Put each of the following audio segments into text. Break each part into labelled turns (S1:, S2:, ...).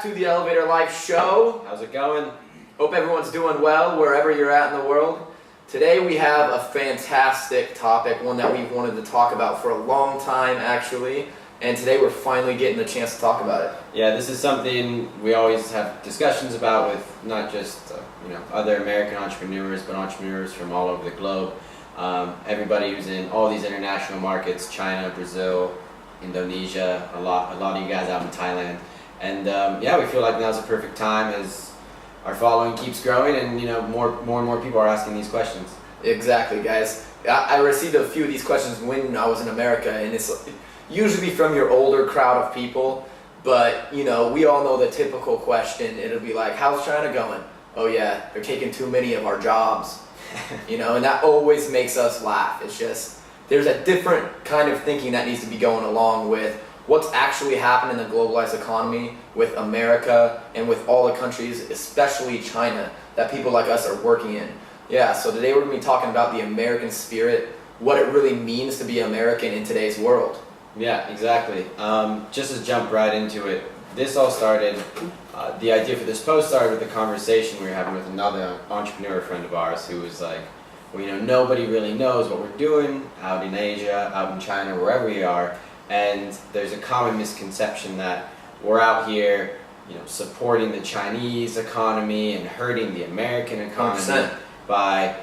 S1: to the Elevator Life Show.
S2: How's it going?
S1: Hope everyone's doing well wherever you're at in the world. Today we have a fantastic topic, one that we've wanted to talk about for a long time actually, and today we're finally getting the chance to talk about it.
S2: Yeah, this is something we always have discussions about with not just other American entrepreneurs, but entrepreneurs from all over the globe. Everybody who's in all these international markets, China, Brazil, Indonesia, a lot of you guys out in Thailand. And we feel like now's the perfect time as our following keeps growing and more and more people are asking these questions.
S1: Exactly, guys. I received a few of these questions when I was in America, and it's usually from your older crowd of people, but we all know the typical question. It'll be like, how's China going? Oh yeah, they're taking too many of our jobs. And that always makes us laugh. It's just, there's a different kind of thinking that needs to be going along with what's actually happening in the globalized economy with America and with all the countries, especially China, that people like us are working in. Yeah, so today we're going to be talking about the American spirit, what it really means to be American in today's world.
S2: Yeah, exactly. Just to jump right into it, this all started, the idea for this post started with a conversation we were having with another entrepreneur friend of ours who was like, well, nobody really knows what we're doing out in Asia, out in China, wherever we are, and there's a common misconception that we're out here, supporting the Chinese economy and hurting the American economy
S1: 100%.
S2: by,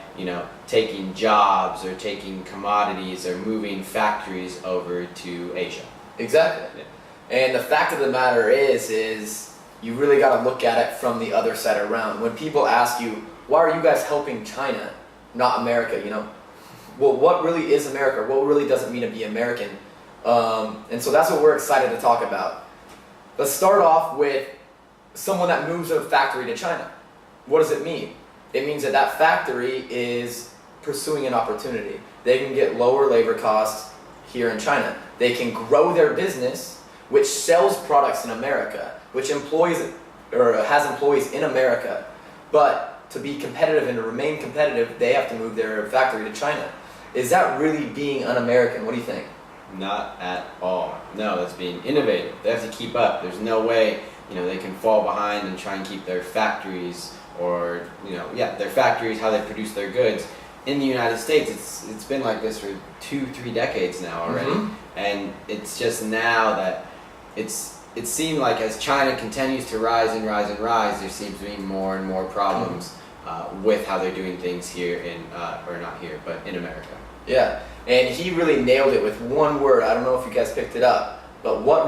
S2: taking jobs or taking commodities or moving factories over to Asia.
S1: Exactly.
S2: Yeah.
S1: And the fact of the matter is you really got to look at it from the other side around. When people ask you, why are you guys helping China, not America, well, what really is America? What really does it mean to be American? And so that's what we're excited to talk about. Let's start off with someone that moves a factory to China. What does it mean? It means that factory is pursuing an opportunity. They can get lower labor costs here in China. They can grow their business, which sells products in America, which employs or has employees in America. But to be competitive and to remain competitive, they have to move their factory to China. Is that really being un-American? What do you think?
S2: Not at all. No, that's being innovative. They have to keep up. There's no way, they can fall behind and try and keep their factories or, their factories, how they produce their goods. In the United States, it's been like this for 2-3 decades now already.
S1: Mm-hmm.
S2: And it's just now that it seemed like as China continues to rise and rise and rise, there seems to be more and more problems with how they're doing things here or not here, but in America.
S1: Yeah, and he really nailed it with one word. I don't know if you guys picked it up, but what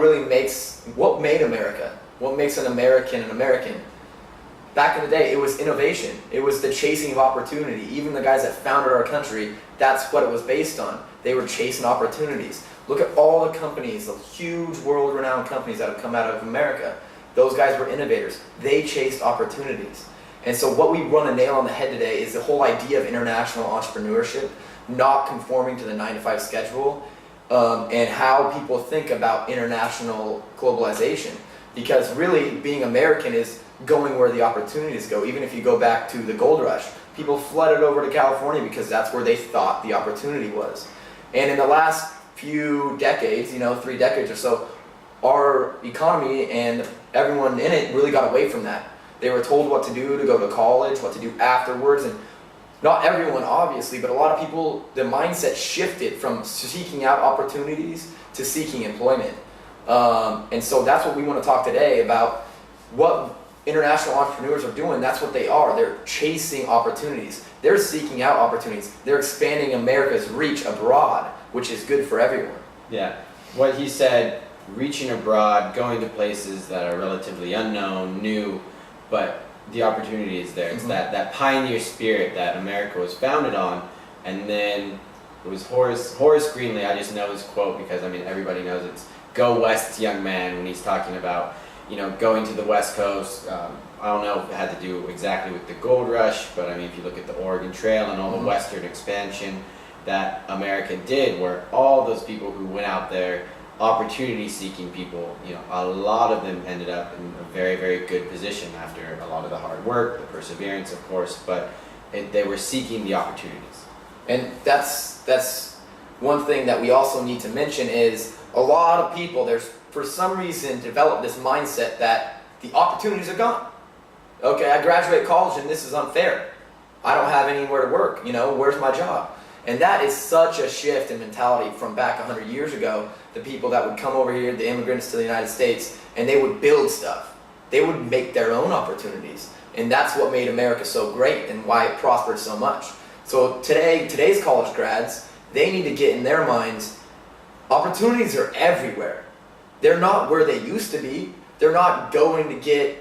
S1: made America? What makes an American an American? Back in the day, it was innovation. It was the chasing of opportunity. Even the guys that founded our country, that's what it was based on. They were chasing opportunities. Look at all the companies, the huge world-renowned companies that have come out of America. Those guys were innovators. They chased opportunities. And so what we want to nail on the head today is the whole idea of international entrepreneurship, not conforming to the 9-to-5 schedule, and how people think about international globalization. Because really, being American is going where the opportunities go. Even if you go back to the gold rush, people flooded over to California because that's where they thought the opportunity was. And in the last few decades, 3 decades or so, our economy and everyone in it really got away from that. They were told what to do to go to college, what to do afterwards, and not everyone obviously, but a lot of people, the mindset shifted from seeking out opportunities to seeking employment. And so that's what we want to talk today about. What international entrepreneurs are doing, that's what they are. They're chasing opportunities. They're seeking out opportunities. They're expanding America's reach abroad, which is good for everyone.
S2: Yeah, what he said, reaching abroad, going to places that are relatively unknown, new, but the opportunity is there. It's that pioneer spirit that America was founded on. And then it was Horace Greenlee, I just know his quote because everybody knows it's "Go West, young man," when he's talking about going to the West Coast. I don't know if it had to do exactly with the gold rush, but if you look at the Oregon Trail and all the Western expansion that America did, where all those people who went out there, opportunity-seeking people, a lot of them ended up in a very, very good position after a lot of the hard work, the perseverance, of course, but they were seeking the opportunities.
S1: And that's one thing that we also need to mention is a lot of people, there's for some reason developed this mindset that the opportunities are gone. Okay, I graduate college and this is unfair. I don't have anywhere to work, where's my job? And that is such a shift in mentality from back 100 years ago, the people that would come over here, the immigrants to the United States, and they would build stuff. They would make their own opportunities. And that's what made America so great and why it prospered so much. So today's college grads, they need to get in their minds, opportunities are everywhere. They're not where they used to be. They're not going to get,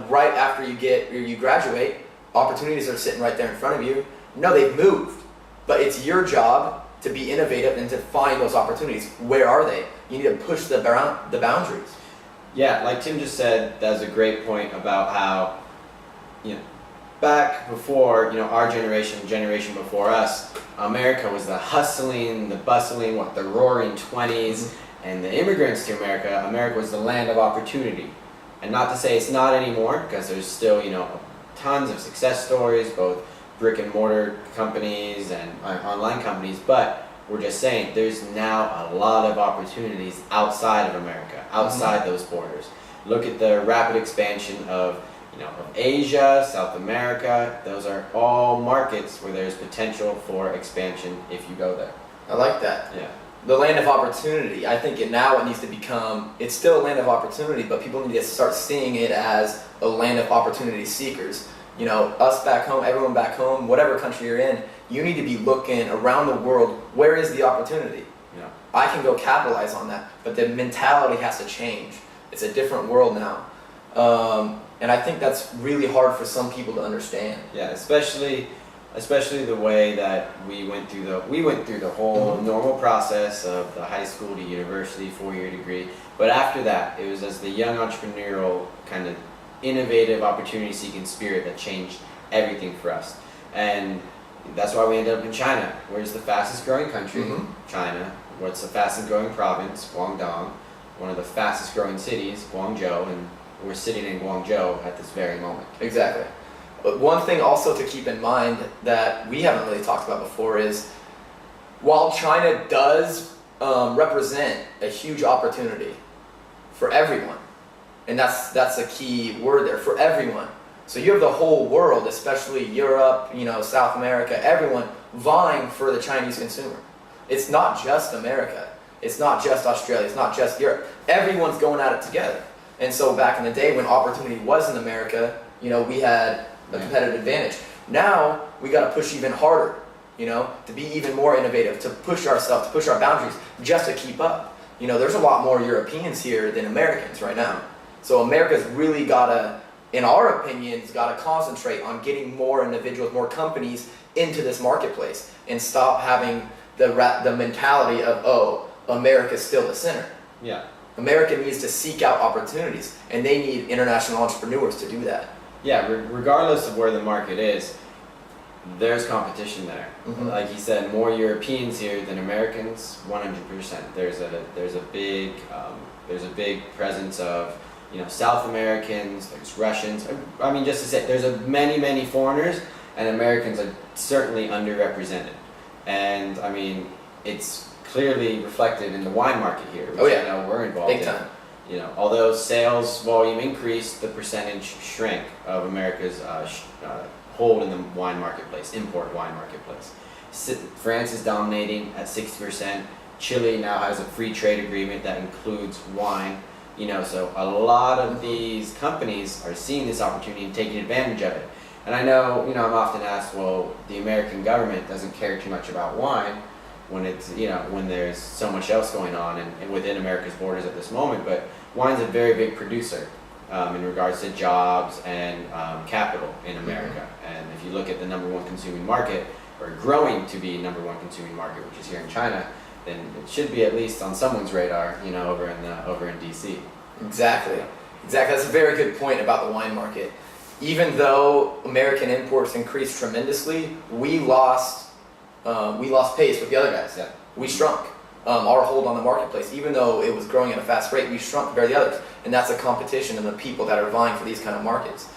S1: right after you graduate, opportunities are sitting right there in front of you. No, they've moved. But it's your job to be innovative and to find those opportunities. Where are they? You need to push the boundaries.
S2: Yeah, like Tim just said, that's a great point about how, back before, our generation before us, America was the hustling, the bustling, the roaring 20s, and the immigrants to America was the land of opportunity. And not to say it's not anymore, because there's still, tons of success stories, both brick and mortar companies and online companies, but we're just saying there's now a lot of opportunities outside of America, outside those borders. Look at the rapid expansion of Asia, South America. Those are all markets where there's potential for expansion if you go there.
S1: I like that.
S2: Yeah.
S1: The land of opportunity. I think it needs to become, it's still a land of opportunity, but people need to start seeing it as a land of opportunity seekers. Us back home, everyone back home, whatever country you're in, you need to be looking around the world, where is the opportunity?
S2: Yeah.
S1: I can go capitalize on that, but the mentality has to change. It's a different world now. And I think that's really hard for some people to understand.
S2: Yeah, especially the way that we went through the whole normal process of the high school to university 4-year degree. But after that, it was as the young entrepreneurial kind of innovative opportunity-seeking spirit that changed everything for us. And that's why we ended up in China. Where's the fastest growing country? China. What's the fastest growing province? Guangdong. One of the fastest growing cities, Guangzhou, and we're sitting in Guangzhou at this very moment.
S1: Exactly. But one thing also to keep in mind that we haven't really talked about before is, while China does represent a huge opportunity for everyone, and that's a key word there, for everyone. So you have the whole world, especially Europe, South America, everyone vying for the Chinese consumer. It's not just America. It's not just Australia. It's not just Europe. Everyone's going at it together. And so back in the day when opportunity was in America, we had a competitive advantage. Now we got to push even harder, to be even more innovative, to push ourselves, to push our boundaries, just to keep up. There's a lot more Europeans here than Americans right now. So America's really got to, in our opinions, got to concentrate on getting more individuals, more companies into this marketplace and stop having the mentality of, America's still the center.
S2: Yeah.
S1: America needs to seek out opportunities, and they need international entrepreneurs to do that.
S2: Yeah, regardless of where the market is, there's competition there. Like you said, more Europeans here than Americans, 100%. There's a big presence of South Americans, there's Russians. I mean, just to say, there's many foreigners, and Americans are certainly underrepresented. And I mean, it's clearly reflected in the wine market here, which we're involved in.
S1: Big time.
S2: Although sales volume increased, the percentage shrank of America's hold in the wine marketplace, import wine marketplace. France is dominating at 60%. Chile now has a free trade agreement that includes wine. So a lot of these companies are seeing this opportunity and taking advantage of it. And I know, I'm often asked, well, the American government doesn't care too much about wine when it's, when there's so much else going on and within America's borders at this moment. But wine's a very big producer in regards to jobs and capital in America. And if you look at the number one consuming market, or growing to be number one consuming market, which is here in China, then it should be at least on someone's radar, over in DC.
S1: Exactly. That's a very good point about the wine market. Even though American imports increased tremendously, we lost pace with the other guys.
S2: Yeah.
S1: We shrunk our hold on the marketplace. Even though it was growing at a fast rate, we shrunk compared to the others. And that's a competition and the people that are vying for these kind of markets.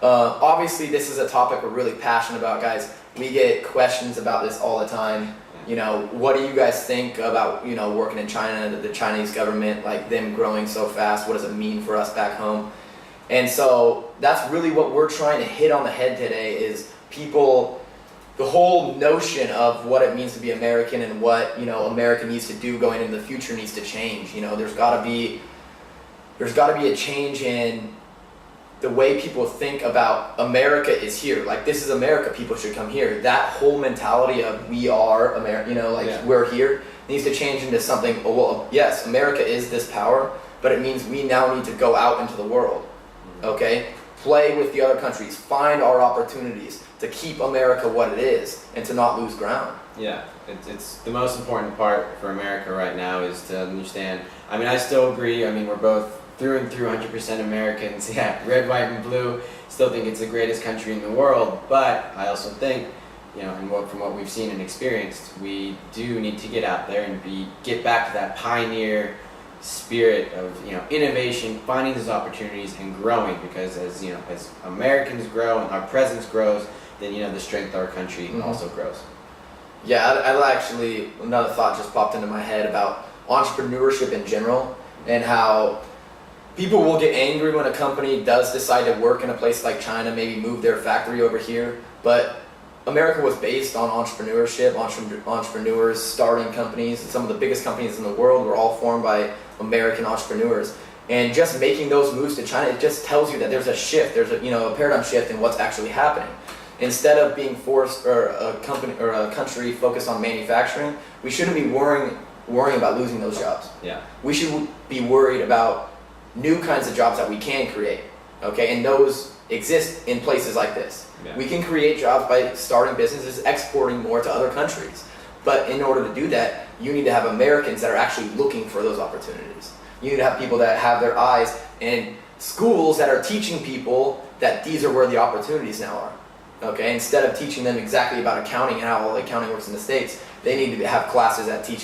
S1: Obviously, this is a topic we're really passionate about, guys. We get questions about this all the time. What do you guys think about, working in China, the Chinese government, like them growing so fast? What does it mean for us back home? And so that's really what we're trying to hit on the head today is people, the whole notion of what it means to be American and what, you know, America needs to do going into the future needs to change. You know, there's got to be a change in the way people think about America is here. Like, this is America, people should come here. That whole mentality of we are America, you know, like we're here, needs to change into something, oh, well, yes, America is this power, but it means we now need to go out into the world. Okay, play with the other countries, find our opportunities to keep America what it is and to not lose ground.
S2: Yeah, it's the most important part for America right now is to understand. I mean, I still agree. I mean, we're both through and through 100% Americans. Yeah, red, white, and blue. Still think it's the greatest country in the world. But I also think, you know, and from what we've seen and experienced, we do need to get out there and get back to that pioneer spirit of, you know, innovation, finding those opportunities and growing, because as, you know, as Americans grow and our presence grows, then, you know, the strength of our country also grows.
S1: Yeah, I actually, another thought just popped into my head about entrepreneurship in general and how people will get angry when a company does decide to work in a place like China, maybe move their factory over here, but America was based on entrepreneurship, entrepreneurs starting companies. Some of the biggest companies in the world were all formed by American entrepreneurs. And just making those moves to China, it just tells you that there's a shift, there's a, you know, a paradigm shift in what's actually happening. Instead of being forced, or a company or a country focused on manufacturing, we shouldn't be worrying about losing those jobs.
S2: Yeah.
S1: We should be worried about new kinds of jobs that we can create. Okay, and those exist in places like this.
S2: Yeah.
S1: We can create jobs by starting businesses, exporting more to other countries. But in order to do that, you need to have Americans that are actually looking for those opportunities. You need to have people that have their eyes, and schools that are teaching people that these are where the opportunities now are. Okay, instead of teaching them exactly about accounting and how all accounting works in the States, they need to have classes that teach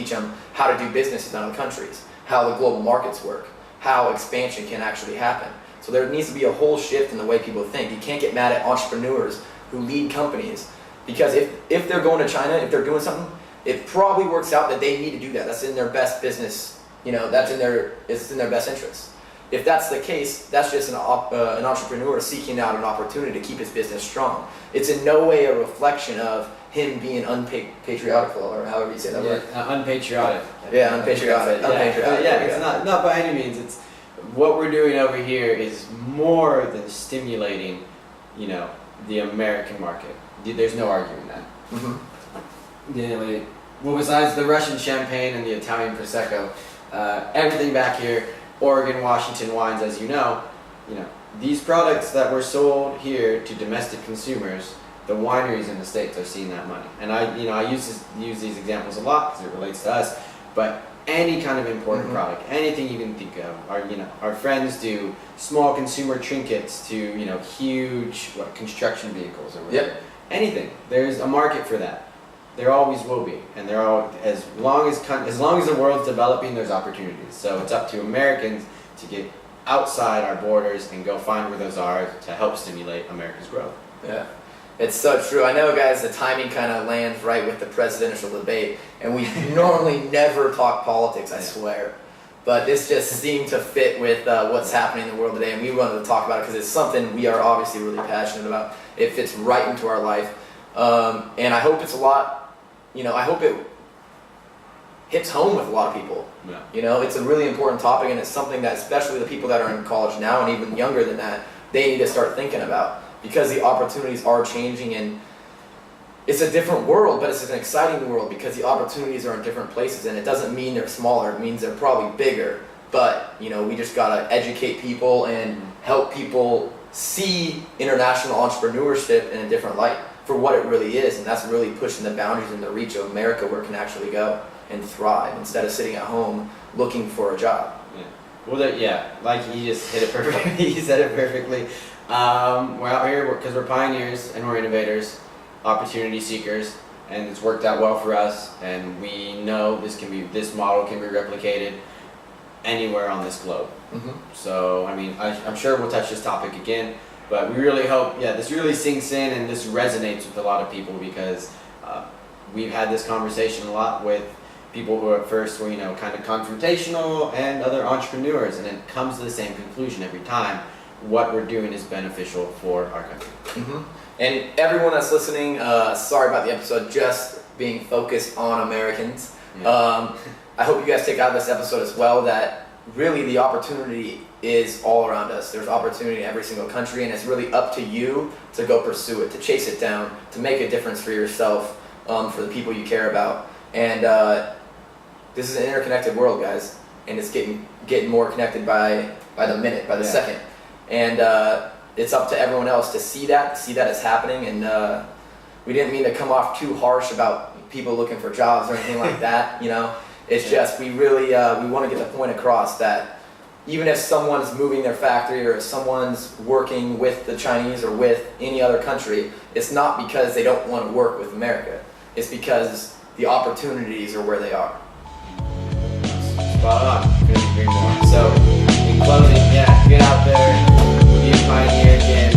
S1: them how to do business in other countries, how the global markets work, how expansion can actually happen. So there needs to be a whole shift in the way people think. You can't get mad at entrepreneurs who lead companies, because if they're going to China, if they're doing something, it probably works out that they need to do that. That's in their best business, you know, it's in their best interest. If that's the case, that's just an entrepreneur seeking out an opportunity to keep his business strong. It's in no way a reflection of him being unpatriotic, or however you say that word.
S2: Unpatriotic.
S1: Yeah, unpatriotic.
S2: Yeah, it's not by any means. It's what we're doing over here is more than stimulating, you know, the American market. There's no arguing that. Well, besides the Russian champagne and the Italian prosecco, everything back here, Oregon, Washington wines, as you know, these products that were sold here to domestic consumers, the wineries in the States are seeing that money. And I use these examples a lot because it relates to us, but any kind of imported product, anything you can think of. Our friends do small consumer trinkets to, huge construction vehicles or whatever.
S1: Yep.
S2: Anything. There's a market for that. There always will be, and as long as the world's developing, there's opportunities. So it's up to Americans to get outside our borders and go find where those are to help stimulate America's growth.
S1: Yeah, it's so true. I know, guys, the timing kind of lands right with the presidential debate, and we normally never talk politics, I swear. But this just seemed to fit with what's happening in the world today, and we wanted to talk about it because it's something we are obviously really passionate about. It fits right into our life, and I hope it's a lot. I hope it hits home with a lot of people. Yeah. It's a really important topic, and it's something that, especially the people that are in college now and even younger than that, they need to start thinking about, because the opportunities are changing, and it's a different world, but it's an exciting world because the opportunities are in different places, and it doesn't mean they're smaller, it means they're probably bigger. But, we just gotta educate people and help people see international entrepreneurship in a different light for what it really is, and that's really pushing the boundaries and the reach of America where it can actually go and thrive instead of sitting at home looking for a job.
S2: Yeah. Well, like he just hit it perfectly. He said it perfectly. We're out here because we're pioneers and we're innovators, opportunity seekers, and it's worked out well for us. And we know this model can be replicated anywhere on this globe. So, I'm sure we'll touch this topic again. But we really hope, this really sinks in and this resonates with a lot of people, because we've had this conversation a lot with people who at first were, kind of confrontational, and other entrepreneurs, and it comes to the same conclusion every time, what we're doing is beneficial for our country.
S1: And everyone that's listening, sorry about the episode just being focused on Americans. I hope you guys take out of this episode as well that really the opportunity is all around us. There's opportunity in every single country, and it's really up to you to go pursue it, to chase it down, to make a difference for yourself, for the people you care about. And this is an interconnected world, guys, and it's getting more connected by the minute, by the second. And it's up to everyone else to see that it's happening. And we didn't mean to come off too harsh about people looking for jobs or anything like that, you know. It's just we really we want to get the point across that even if someone's moving their factory or if someone's working with the Chinese or with any other country, it's not because they don't want to work with America. It's because the opportunities are where they are.
S2: Spot on. Couldn't agree more. So, in closing, get out there, be a pioneer again,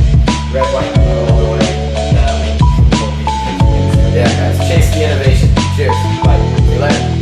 S2: red, white, and blue all the way. And,
S1: Yeah, guys, chase the innovation. Cheers. Bye. See you later.